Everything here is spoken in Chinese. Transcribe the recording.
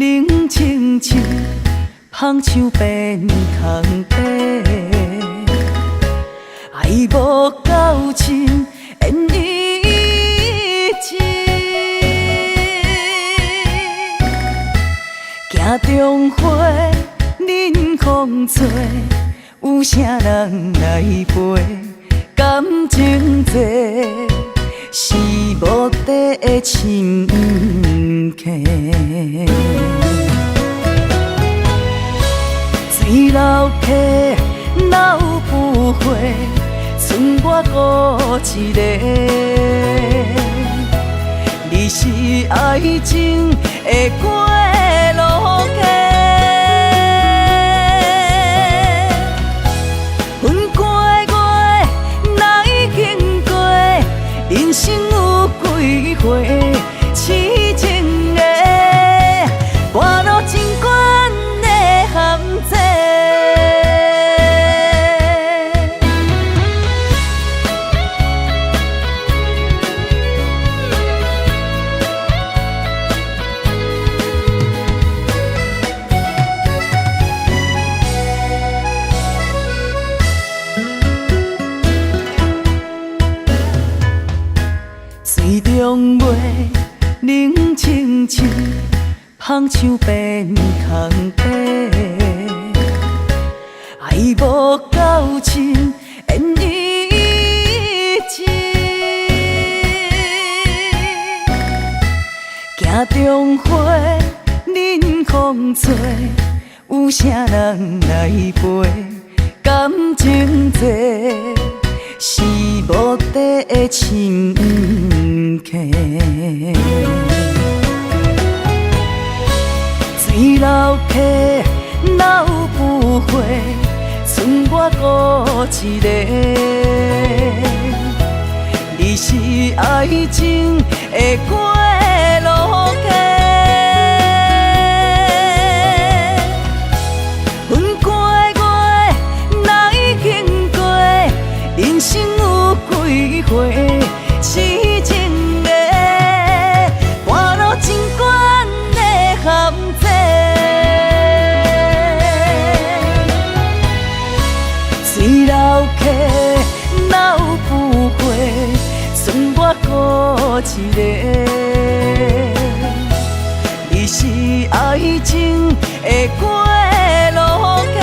冷清清，香像变空白。爱无够深，缘已尽。行中花，忍风吹，有啥人来陪？感情债是无底的深坑。水流溪哪有不回？剩我孤一个。你是爱情的过路客，分过的月哪已经过？人生有几回？痴情的半路情关的陷阱。水中月，冷清清，香像变空白。爱无够深，缘已尽。行中花，忍风吹，有啥人来陪？感情债是无底的深坑。水流溪哪有不回？剩我孤一个。你是爱情的过路客，分过的月哪已经过？人生有几回？痴情的半路情关的陷阱。水流溪哪有不回？剩我孤一个。你是爱情的过路客。